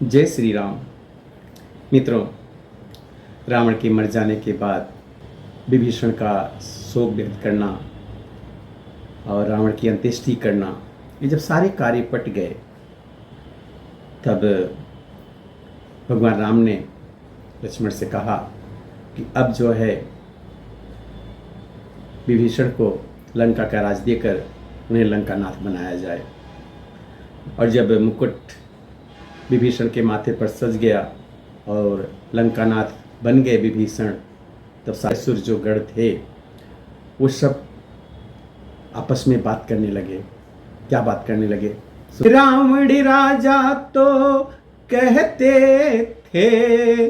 जय श्री राम। मित्रों, रावण के मर जाने के बाद विभीषण का शोक व्यक्त करना और रावण की अंत्येष्टि करना, ये जब सारे कार्य पट गए तब भगवान राम ने लक्ष्मण से कहा कि अब जो है विभीषण को लंका का राज देकर उन्हें लंकानाथ बनाया जाए। और जब मुकुट विभीषण के माथे पर सज गया और लंकानाथ बन गए विभीषण, तब सासुर जो गढ़ थे वो सब आपस में बात करने लगे। क्या बात करने लगे? रावण राजा तो कहते थे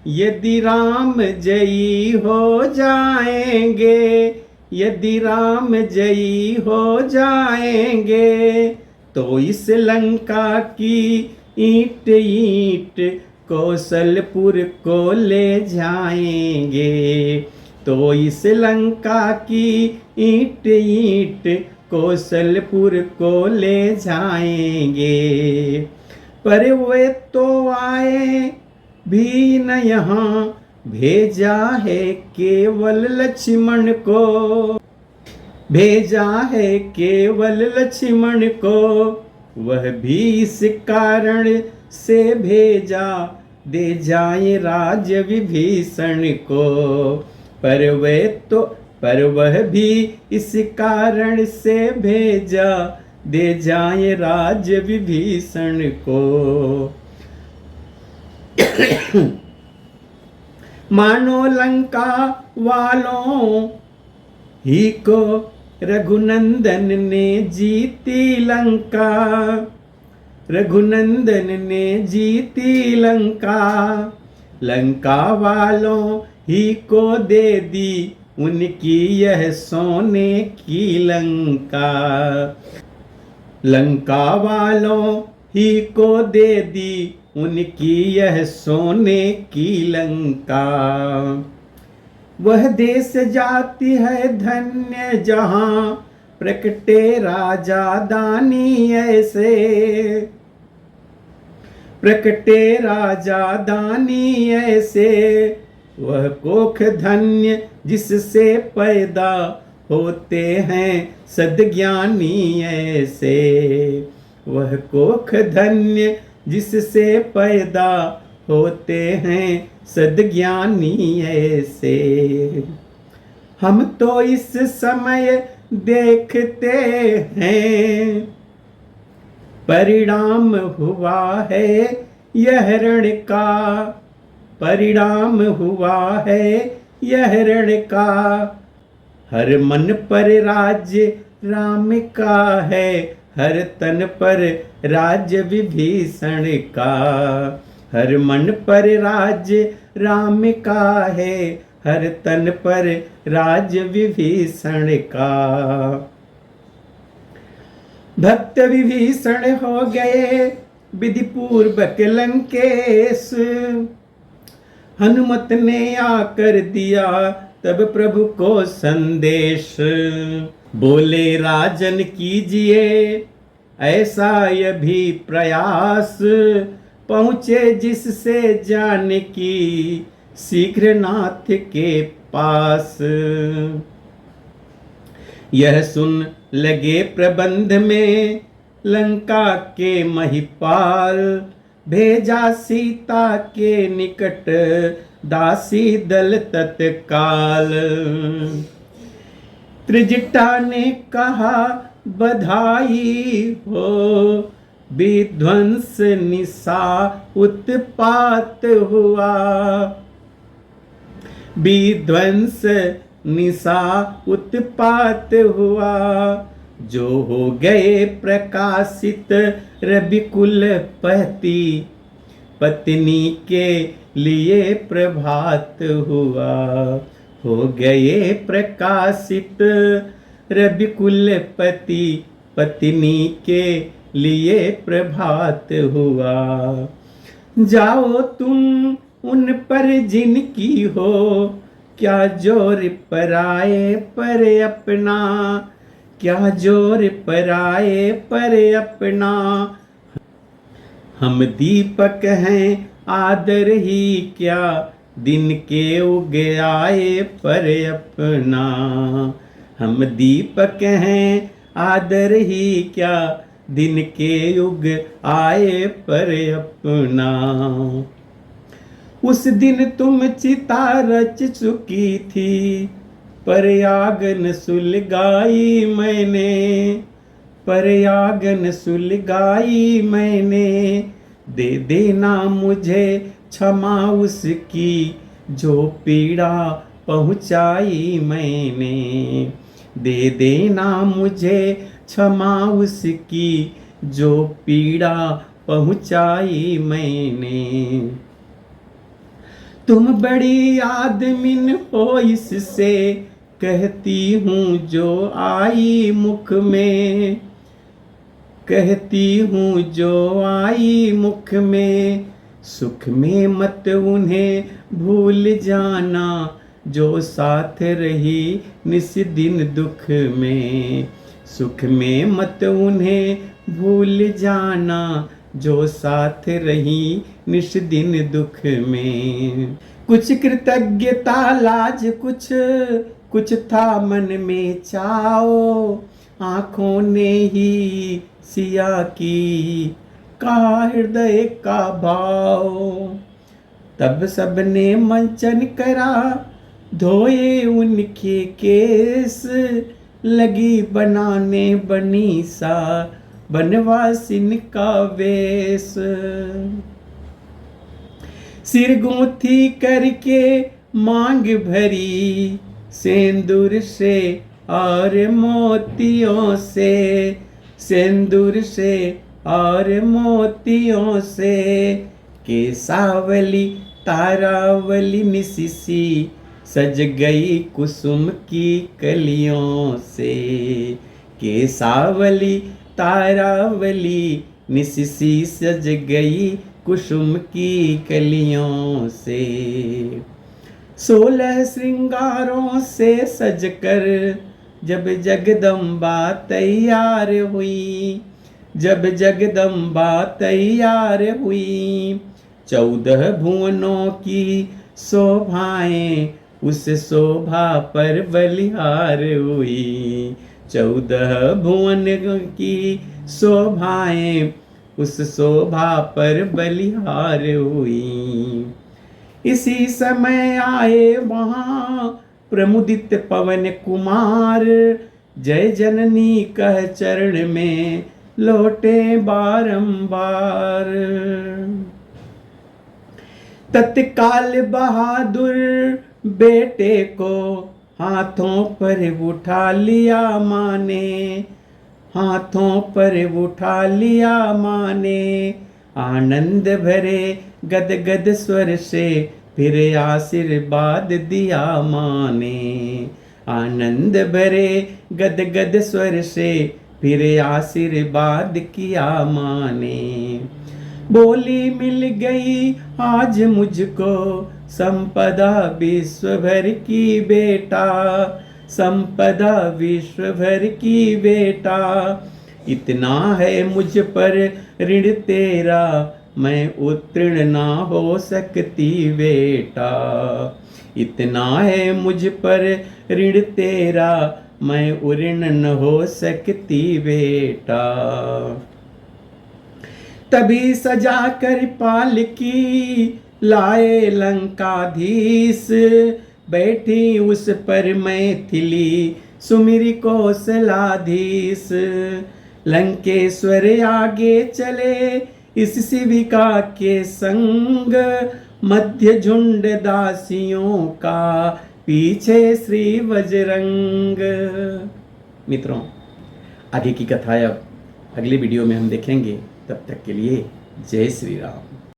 यदि राम जयी हो जाएंगे, यदि राम जयी हो जाएंगे तो इस लंका की ईंट ईंट कौशलपुर को ले जाएंगे, तो इस लंका की ईंट ईंट कौशलपुर को ले जाएंगे। पर वे तो आए भी न यहाँ, भेजा है केवल लक्ष्मण को, भेजा है केवल लक्ष्मण को, वह भी इस कारण से भेजा दे जाए राज विभीषण को। पर वह भी इस कारण से भेजा दे जाए राज विभीषण को। मानो लंका वालों ही को रघुनंदन ने जीती लंका, रघुनंदन ने जीती लंका, लंका वालों ही को दे दी उनकी यह सोने की लंका, लंका वालों ही को दे दी उनकी यह सोने की लंका। वह देश जाति है धन्य जहाँ प्रकटे राजा दानी ऐसे, प्रकटे राजा दानी ऐसे, वह कोख धन्य जिससे पैदा होते हैं सद्ज्ञानी ऐसे, वह कोख धन्य जिससे पैदा होते हैं सद्ज्ञानी ऐसे। हम तो इस समय देखते हैं परिणाम हुआ है यह रण का, परिणाम हुआ है यह रण का, हर मन पर राज्य राम का है, हर तन पर राज्य विभीषण का, हर मन पर राज्य राम का है, हर तन पर राज्य विभीषण का। भक्त विभीषण हो गए विधि पूर्वक लंकेश, हनुमत ने आकर दिया तब प्रभु को संदेश। बोले राजन कीजिए ऐसा यह भी प्रयास, पहुँचे जिससे जानकी शीघ्र नाथ के पास। यह सुन लगे प्रबंध में लंका के महिपाल, भेजा सीता के निकट दासी दल तत्काल। त्रिजटा ने कहा बधाई हो, विध्वंस निशा उत्पात हुआ, विध्वंस निशा उत्पात हुआ, जो हो गए प्रकाशित रविकुल पति, पत्नी के लिए प्रभात हुआ, हो गए प्रकाशित रविकुल पति, पत्नी के लिए प्रभात हुआ। जाओ तुम उन पर जिनकी हो क्या जोर पराए पर अपना, क्या जोर पराए पर अपना, हम दीपक हैं आदर ही क्या, दिन के उग आए पर अपना। हम दीपक हैं आदर ही क्या, दिन के युग आए पर अपना। उस दिन तुम चिता रच चुकी थी, पर आगन सुलगाई मैंने, पर आगन सुलगाई मैंने। दे देना मुझे क्षमा उसकी, जो पीड़ा पहुँचाई मैंने। दे देना मुझे क्षमा उसकी, जो पीड़ा पहुँचाई मैंने। तुम बड़ी आदमीन हो इससे, कहती हूँ जो आई मुख में, कहती हूँ जो आई मुख में। सुख में मत उन्हें भूल जाना, जो साथ रही निस दिन दुख में। सुख में मत उन्हें भूल जाना, जो साथ रही निस दिन दुख में। कुछ कृतज्ञता लाज कुछ, कुछ था मन में चाओ। आँखों ने ही सिया की, कहा हृदय का भाव। तब सबने मंचन करा, धोए उनके केस। लगी बनाने बनी सा, बनवासिन का वेश। सिर गूंथी करके मांग भरी, सिंदूर से और मोतियों से, सिंदूर से और मोतियों से। केसावली तारावली निसिसी, सज गई कुसुम की कलियों से। केसावली तारावली निसिसी, सज गई कुसुम की कलियों से। 16 श्रृंगारों से सजकर जब जगदम्बा तैयार हुई, जब जगदम्बा तैयार हुई। 14 भुवनों की शोभाएं उस शोभा पर बलिहार हुई। 14 भुवन की शोभाएं उस शोभा पर बलिहार हुई। इसी समय आए वहाँ प्रमुदित पवन कुमार, जय जननी कह चरण में लौटे बारंबार। तत्काल बहादुर बेटे को हाथों पर उठा लिया माँ ने, हाथों पर उठा लिया माँ ने। आनंद भरे गदगद स्वर से फिर आशीर्वाद दिया माँ ने। आनंद भरे गदगद स्वर से फिर आशीर्वाद किया माँ ने। बोली मिल गई आज मुझको संपदा विश्व भर की बेटा, संपदा विश्व भर की बेटा। इतना है मुझ पर ऋण तेरा, मैं उत्तीर्ण ना हो सकती बेटा। इतना है मुझ पर ऋण तेरा, मैं उत्तीर्ण न हो सकती बेटा। तभी सजा कर पालकी लाए लंकाधीश, बैठी उस पर मैथिली सुमिरी कौशलाधीश। लंकेश्वर आगे चले इस शिविका के संग, मध्य झुंड दासियों का पीछे श्री बजरंग। मित्रों, आगे की कथा अब अगले वीडियो में हम देखेंगे। तब तक के लिए जय श्री राम।